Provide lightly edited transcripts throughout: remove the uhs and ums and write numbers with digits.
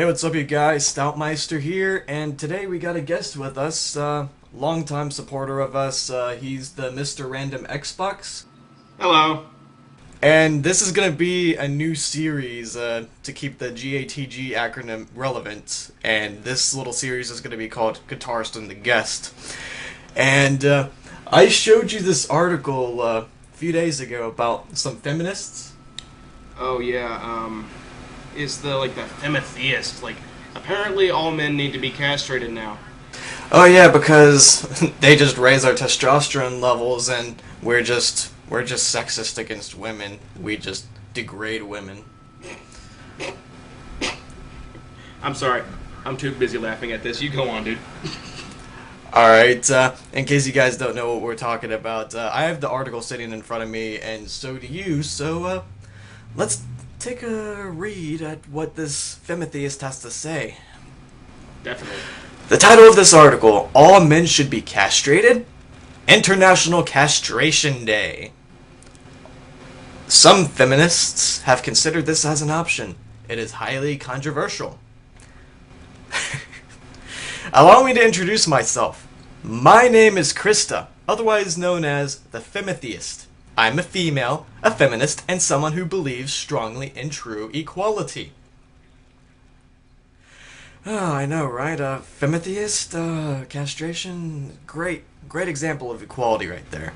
what's up you guys? Stoutmeister here, and today we got a guest with us, longtime supporter of us. He's the Mr. Random Xbox. Hello. And this is gonna be a new series, to keep the GATG acronym relevant, and this little series is gonna be called Guitarist and the Guest. And, I showed you this article, a few days ago about some feminists. Oh yeah, is the Femitheist. Apparently all men need to be castrated now. Oh yeah, because they just raise our testosterone levels, and we're just sexist against women. We just degrade women. I'm sorry. I'm too busy laughing at this. You go on, dude. Alright, in case you guys don't know what we're talking about, I have the article sitting in front of me, and so do you, so, let's take a read at what this Femitheist has to say. Definitely. The title of this article, All Men Should Be Castrated? International Castration Day. Some feminists have considered this as an option. It is highly controversial. Allow me to introduce myself. My name is Krista, otherwise known as the Femitheist. I'm a female, a feminist, and someone who believes strongly in true equality. Oh, I know, right? Femitheist, castration, great example of equality right there.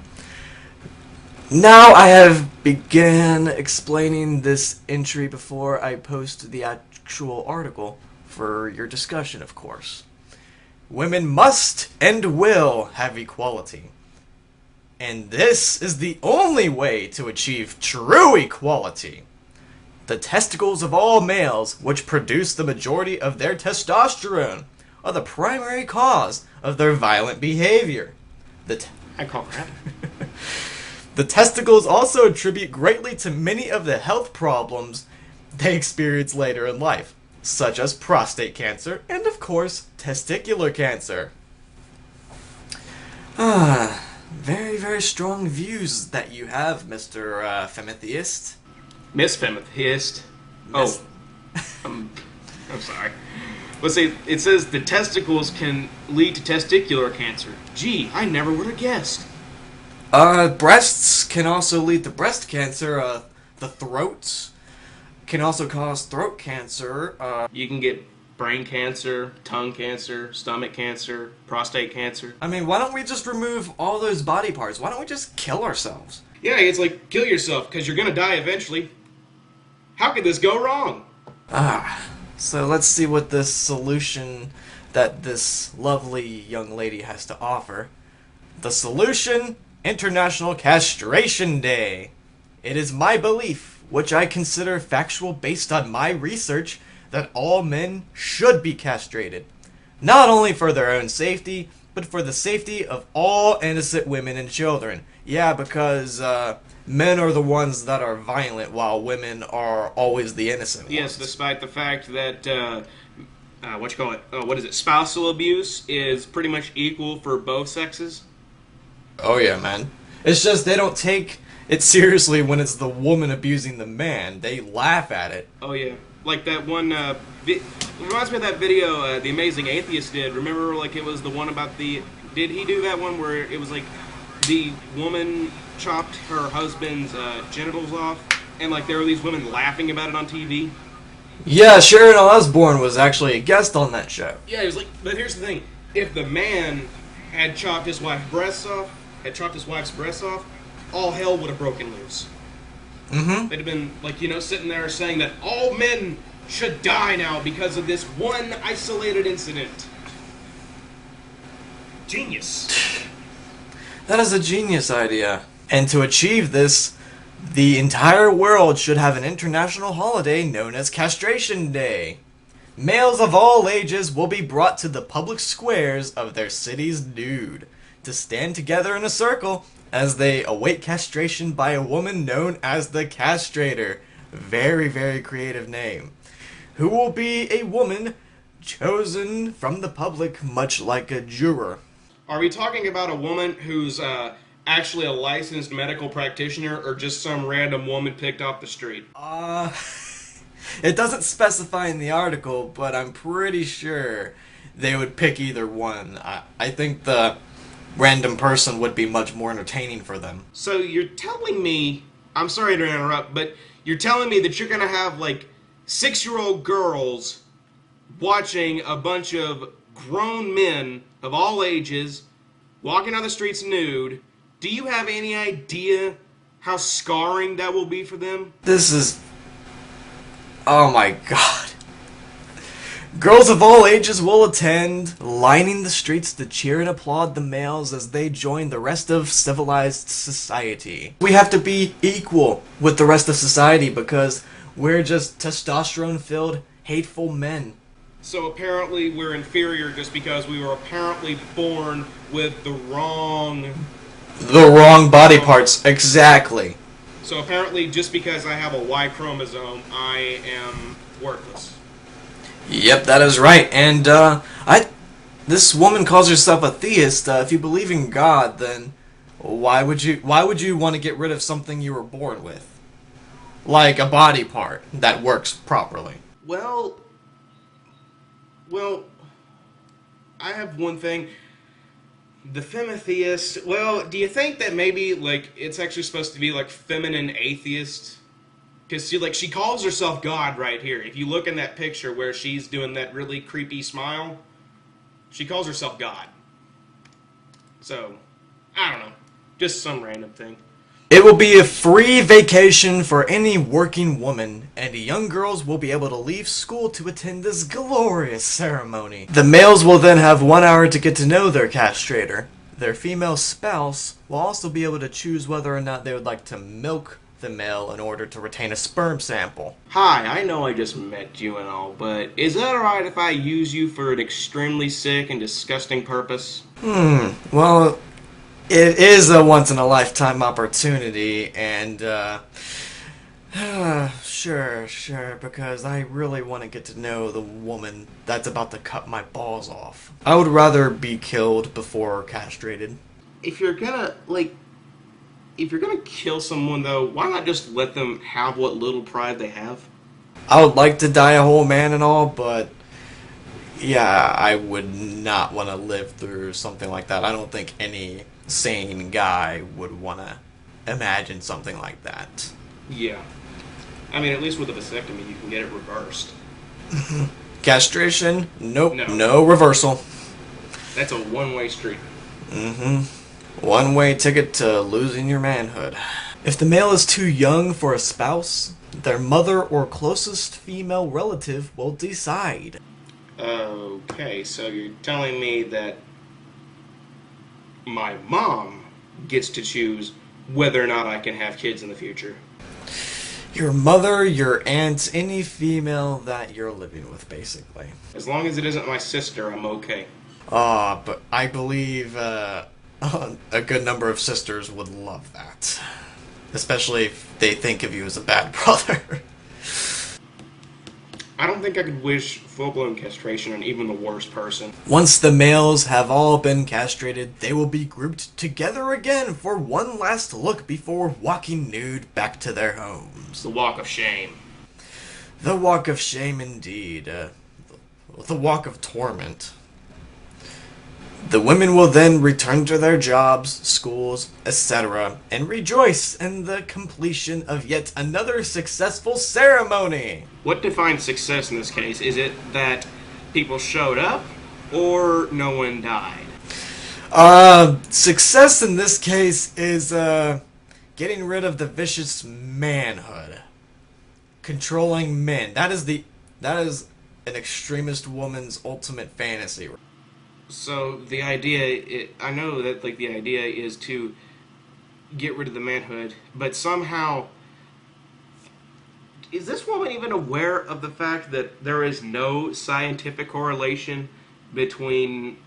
Now I have began explaining this entry before I post the actual article for your discussion, of course. Women must and will have equality. And this is the only way to achieve true equality. The testicles of all males, which produce the majority of their testosterone, are the primary cause of their violent behavior. I call crap. The testicles also attribute greatly to many of the health problems they experience later in life, such as prostate cancer and, of course, testicular cancer. Very, very strong views that you have, Mr. Femitheist. Miss Femitheist. Oh. I'm sorry. Let's see, it says the testicles can lead to testicular cancer. Gee, I never would have guessed. Breasts can also lead to breast cancer. The throat can also cause throat cancer. You can get brain cancer, tongue cancer, stomach cancer, prostate cancer. I mean, why don't we just remove all those body parts? Why don't we just kill ourselves? Yeah, it's like, kill yourself, because you're gonna die eventually. How could this go wrong? So let's see what this solution that this lovely young lady has to offer. The solution: International Castration Day. It is my belief, which I consider factual based on my research, that all men should be castrated. Not only for their own safety, but for the safety of all innocent women and children. Yeah, because men are the ones that are violent, while women are always the innocent ones. Yes, despite the fact that, spousal abuse is pretty much equal for both sexes. Oh yeah, man. It's just they don't take it seriously when it's the woman abusing the man. They laugh at it. Oh yeah. Like that one, it reminds me of that video The Amazing Atheist did. Remember, it was the one about did he do that one where it was the woman chopped her husband's genitals off, and there were these women laughing about it on TV? Yeah, Sharon Osbourne was actually a guest on that show. Yeah, he was but here's the thing. If the man had chopped his wife's breasts off, all hell would have broken loose. Mm-hmm. They'd have been, sitting there saying that all men should die now because of this one isolated incident. Genius. That is a genius idea. And to achieve this, the entire world should have an international holiday known as Castration Day. Males of all ages will be brought to the public squares of their cities nude, to stand together in a circle as they await castration by a woman known as the castrator. Very, very creative name. Who will be a woman chosen from the public, much like a juror. Are we talking about a woman who's actually a licensed medical practitioner, or just some random woman picked off the street? It doesn't specify in the article, but I'm pretty sure they would pick either one. I think the random person would be much more entertaining for them. So you're telling me, I'm sorry to interrupt, but you're telling me that you're gonna have like 6-year-old girls watching a bunch of grown men of all ages walking on the streets nude. Do you have any idea how scarring that will be for them? This is... Oh my god. Girls of all ages will attend, lining the streets to cheer and applaud the males as they join the rest of civilized society. We have to be equal with the rest of society because we're just testosterone-filled, hateful men. So apparently we're inferior just because we were apparently born with the wrong Body parts, exactly. So apparently just because I have a Y chromosome, I am worthless. Yep, that is right. And this woman calls herself a theist. If you believe in God, then why would you want to get rid of something you were born with? Like a body part that works properly. Well, I have one thing. The Femitheist, well, do you think that maybe, like, it's actually supposed to be, like, feminine atheist? Because, see, like, she calls herself God right here. If you look in that picture where she's doing that really creepy smile, she calls herself God. So, I don't know. Just some random thing. It will be a free vacation for any working woman, and young girls will be able to leave school to attend this glorious ceremony. The males will then have 1 hour to get to know their castrator. Their female spouse will also be able to choose whether or not they would like to milk the male in order to retain a sperm sample. Hi, I know I just met you and all, but is that alright if I use you for an extremely sick and disgusting purpose? Well, it is a once-in-a-lifetime opportunity, and, sure, because I really want to get to know the woman that's about to cut my balls off. I would rather be killed before castrated. If you're gonna kill someone, though, why not just let them have what little pride they have? I would like to die a whole man and all, but yeah, I would not want to live through something like that. I don't think any sane guy would want to imagine something like that. Yeah. I mean, at least with a vasectomy, you can get it reversed. Castration? Nope. No. No reversal. That's a one-way street. One-way ticket to losing your manhood. If the male is too young for a spouse, their mother or closest female relative will decide. Okay, so you're telling me that my mom gets to choose whether or not I can have kids in the future. Your mother, your aunt, any female that you're living with, basically. As long as it isn't my sister, I'm okay. But I believe a good number of sisters would love that. Especially if they think of you as a bad brother. I don't think I could wish full-blown castration on even the worst person. Once the males have all been castrated, they will be grouped together again for one last look before walking nude back to their homes. The walk of shame. The walk of shame indeed. The walk of torment. The women will then return to their jobs, schools, etc., and rejoice in the completion of yet another successful ceremony. What defines success in this case? Is it that people showed up, or no one died? Success in this case is, getting rid of the vicious manhood. Controlling men. That is an extremist woman's ultimate fantasy. So the idea, I know that like the idea is to get rid of the manhood, but somehow, is this woman even aware of the fact that there is no scientific correlation between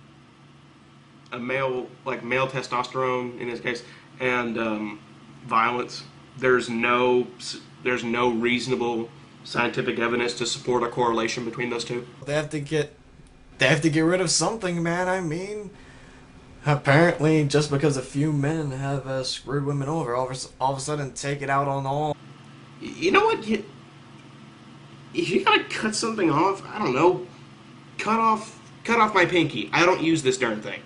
a male testosterone in this case and violence? There's no reasonable scientific evidence to support a correlation between those two. They have to get rid of something, man. I mean, apparently just because a few men have screwed women over, all of a sudden take it out on all. You know what? if you gotta cut something off, I don't know, cut off my pinky. I don't use this darn thing.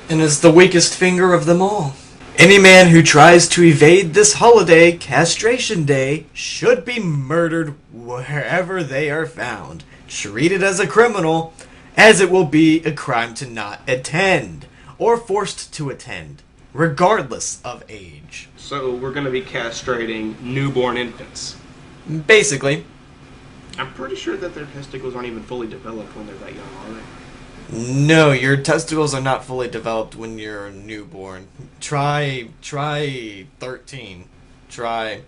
And it's the weakest finger of them all. Any man who tries to evade this holiday, Castration Day, should be murdered wherever they are found, treated as a criminal, as it will be a crime to not attend, or forced to attend, regardless of age. So we're gonna be castrating newborn infants. Basically. I'm pretty sure that their testicles aren't even fully developed when they're that young, are they? No, your testicles are not fully developed when you're a newborn. Try 13. Try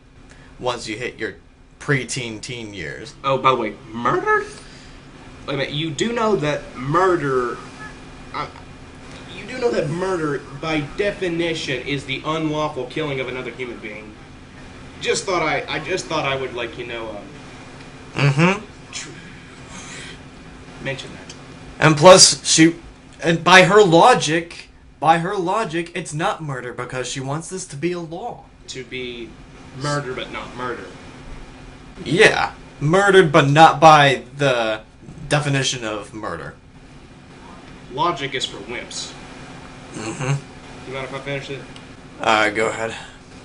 once you hit your teen years. Oh, by the way, murder? Wait a minute, you do know that murder... you do know that murder, by definition, is the unlawful killing of another human being. I just thought I would, like, you know, mention that. And plus, and by her logic, it's not murder because she wants this to be a law. To be murder, but not murder. Yeah, murdered, but not by the definition of murder. Logic is for wimps. You mind if I finish it? Go ahead.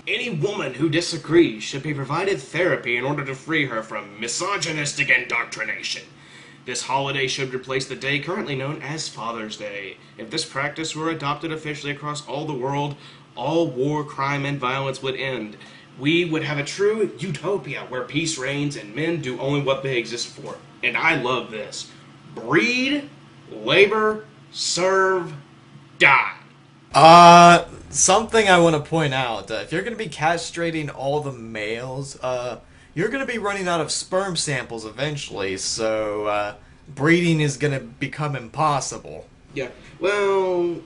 Any woman who disagrees should be provided therapy in order to free her from misogynistic indoctrination. This holiday should replace the day currently known as Father's Day. If this practice were adopted officially across all the world, all war, crime, and violence would end. We would have a true utopia where peace reigns and men do only what they exist for. And I love this. Breed, labor, serve, die. Something I want to point out. If you're going to be castrating all the males, you're going to be running out of sperm samples eventually, so breeding is going to become impossible. Yeah, well,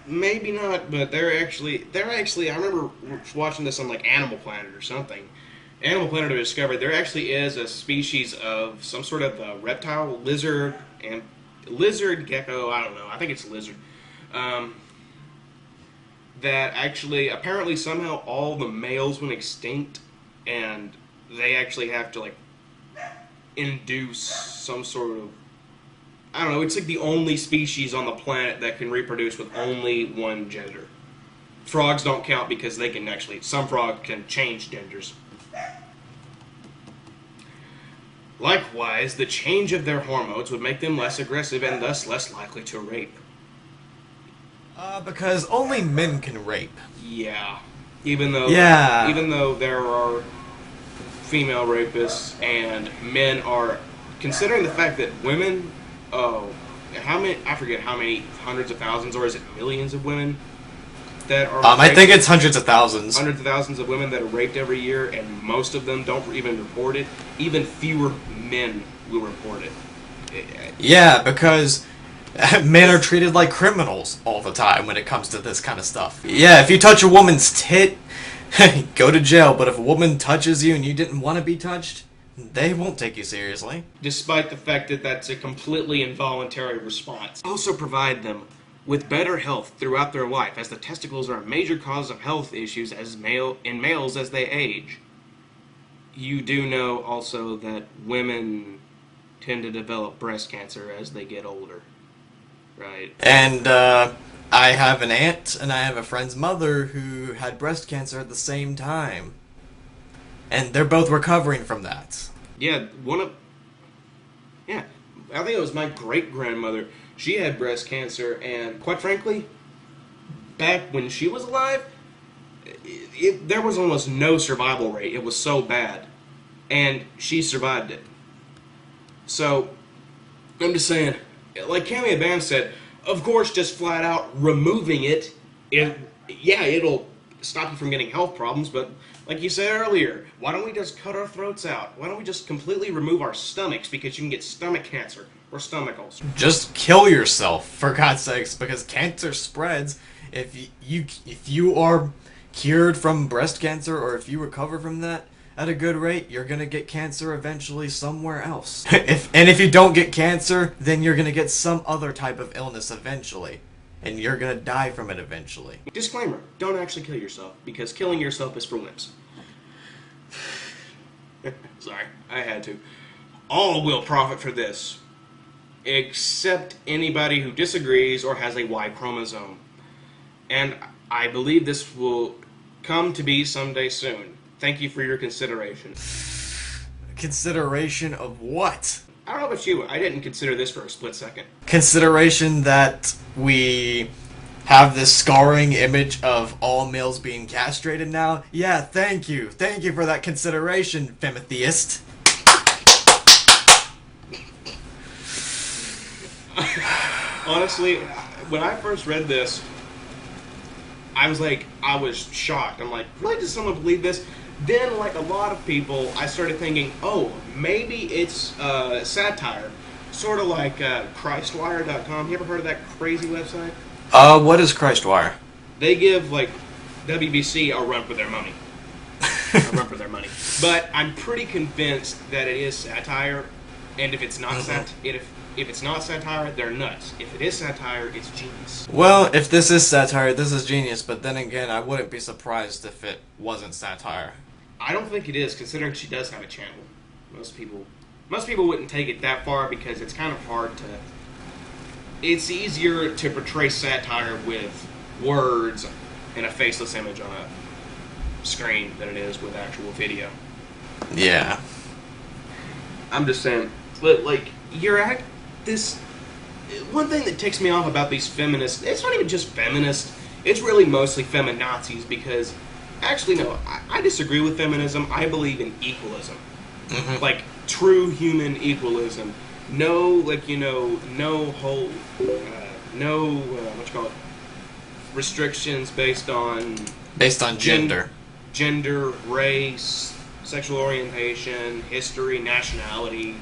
maybe not, but they're actually, I remember watching this on, like, Animal Planet or something. Animal Planet discovered there actually is a species of some sort of reptile, lizard gecko, I don't know, I think it's lizard, that actually, apparently somehow all the males went extinct, and they actually have to, like, induce some sort of, I don't know, it's like the only species on the planet that can reproduce with only one gender. Frogs don't count because they can actually, some frogs can change genders. Likewise, the change of their hormones would make them less aggressive and thus less likely to rape. Because only men can rape. Yeah. Even though there are female rapists and men are, considering the fact that women, I forget how many hundreds of thousands, or is it millions of women that are I think it's hundreds of thousands. Hundreds of thousands of women that are raped every year, and most of them don't even report it. Even fewer men will report it. Yeah, because men are treated like criminals all the time when it comes to this kind of stuff. Yeah, if you touch a woman's tit, go to jail, but if a woman touches you and you didn't want to be touched, they won't take you seriously. Despite the fact that that's a completely involuntary response. Also provide them with better health throughout their life, as the testicles are a major cause of health issues in males as they age. You do know also that women tend to develop breast cancer as they get older, right? And I have an aunt and I have a friend's mother who had breast cancer at the same time. And they're both recovering from that. Yeah, I think it was my great-grandmother. She had breast cancer, and quite frankly, back when she was alive, there was almost no survival rate. It was so bad. And she survived it. So, I'm just saying, like Cammy Bam said, of course, just flat out removing it, it'll stop you from getting health problems, but like you said earlier, why don't we just cut our throats out? Why don't we just completely remove our stomachs, because you can get stomach cancer or stomach ulcer? Just kill yourself, for God's sakes, because cancer spreads. If you are cured from breast cancer, or if you recover from that at a good rate, you're gonna get cancer eventually somewhere else. If you don't get cancer, then you're gonna get some other type of illness eventually. And you're gonna die from it eventually. Disclaimer, don't actually kill yourself, because killing yourself is for wimps. Sorry, I had to. all will profit for this, except anybody who disagrees or has a Y chromosome. And I believe this will come to be someday soon. Thank you for your consideration. Consideration of what? I don't know about you, I didn't consider this for a split second. Consideration that we have this scarring image of all males being castrated now? Yeah, thank you. Thank you for that consideration, Femitheist. Honestly, when I first read this, I was shocked. I'm like, really, does someone believe this? Then, like a lot of people, I started thinking, oh, maybe it's satire. Sort of like Christwire.com. You ever heard of that crazy website? What is Christwire? They give, like, WBC a run for their money. But I'm pretty convinced that it is satire, and if it's not if it's not satire, they're nuts. If it is satire, it's genius. Well, if this is satire, this is genius, but then again, I wouldn't be surprised if it wasn't satire. I don't think it is, considering she does have a channel. Most people wouldn't take it that far because it's kind of hard to... It's easier to portray satire with words and a faceless image on a screen than it is with actual video. Yeah. I'm just saying, but like, this one thing that ticks me off about these feminists, it's not even just feminists, it's really mostly feminazis, because actually no, I disagree with feminism. I believe in equalism. Like true human equalism. No, like, you know, no whole what you call it, restrictions based on gender, race, sexual orientation, history, nationality,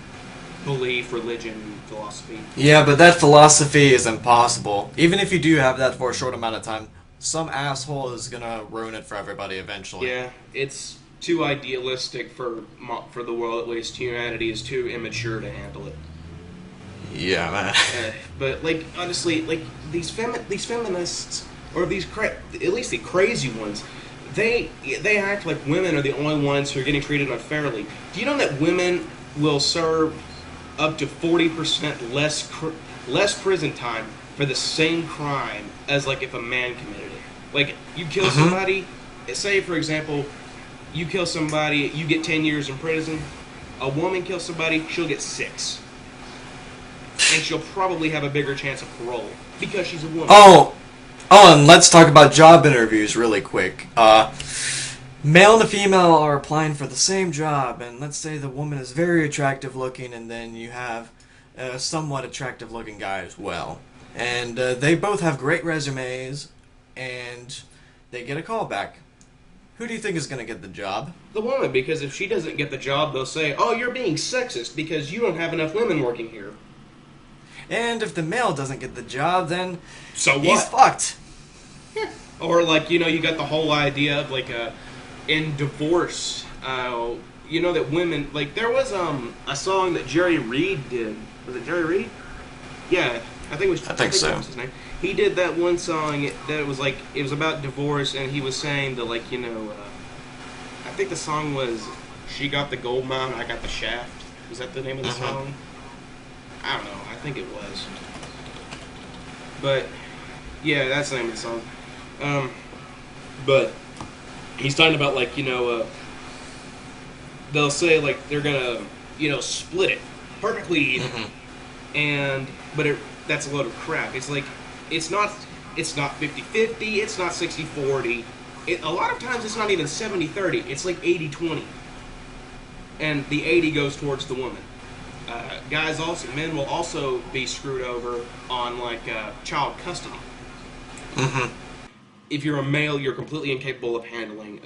belief, religion, philosophy. Yeah, but that philosophy is impossible. Even if you do have that for a short amount of time, some asshole is gonna ruin it for everybody eventually. Yeah, it's too idealistic for the world. At least humanity is too immature to handle it. Yeah, man. But like, honestly, like these feminists, or these at least the crazy ones, they act like women are the only ones who are getting treated unfairly. Do you know that women will serve up to 40% less prison time for the same crime as like if a man committed it? Like, you kill somebody, say for example, you kill somebody, you get 10 years in prison. A woman kills somebody, she'll get 6. And she'll probably have a bigger chance of parole because she's a woman. Oh, and let's talk about job interviews really quick. Male and female are applying for the same job, and let's say the woman is very attractive looking, and then you have a somewhat attractive looking guy as well. And they both have great resumes, and they get a call back. Who do you think is going to get the job? The woman, because if she doesn't get the job, they'll say, oh, you're being sexist because you don't have enough women working here. And if the male doesn't get the job, then so what? He's fucked. Yeah. Or like, you know, you got the whole idea of like in divorce, you know that women, like there was a song that Jerry Reed did. Was it Jerry Reed? Yeah, I think so. That was his name. He did that one song that was like, it was about divorce, and he was saying that, like, you know, I think the song was "She Got the Gold Mine, I Got the Shaft." Was that the name of the song? I don't know. I think it was. But yeah, that's the name of the song. But he's talking about, like, you know, they'll say like they're gonna, you know, split it perfectly even, but that's a load of crap. It's like it's not 50-50, it's not 60-40. A lot of times it's not even 70-30. It's like 80-20, and the 80 goes towards the woman. Men will also be screwed over on like child custody. If you're a male, you're completely incapable of handling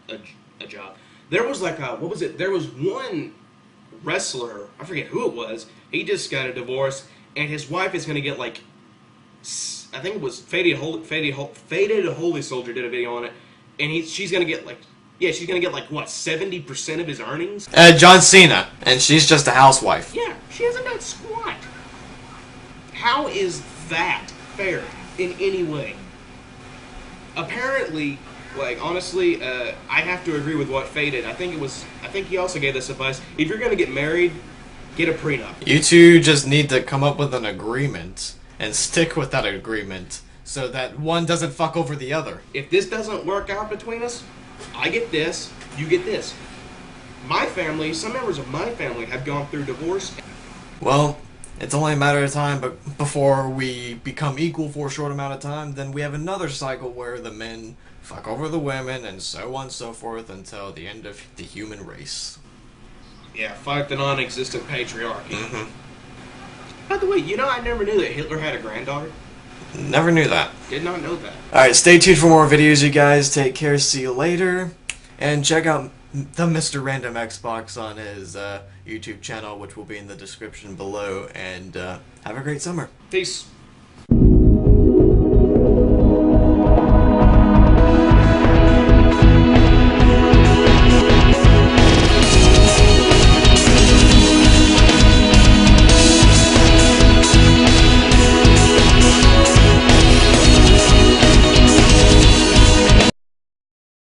a job. There was like what was it? There was one wrestler, I forget who it was. He just got a divorce, and his wife is going to get like, I think it was Faded Holy Soldier did a video on it, and she's going to get like, yeah, she's going to get like what, 70% of his earnings? John Cena, and she's just a housewife. Yeah, she hasn't done squat. How is that fair in any way? Apparently, like, honestly, I have to agree with what Faded. I think he also gave this advice. If you're going to get married, Get a prenup. You two just need to come up with an agreement and stick with that agreement so that one doesn't fuck over the other. If this doesn't work out between us, I get this, you get this. My family, some members of my family have gone through divorce. Well, it's only a matter of time, but before we become equal for a short amount of time, then we have another cycle where the men fuck over the women, and so on and so forth until the end of the human race. Yeah, fight the non-existent patriarchy. Mm-hmm. By the way, you know, I never knew that Hitler had a granddaughter. Never knew that. Did not know that. Alright, stay tuned for more videos, you guys. Take care, see you later. And check out the Mr. Random Xbox on his YouTube channel, which will be in the description below. And have a great summer. Peace.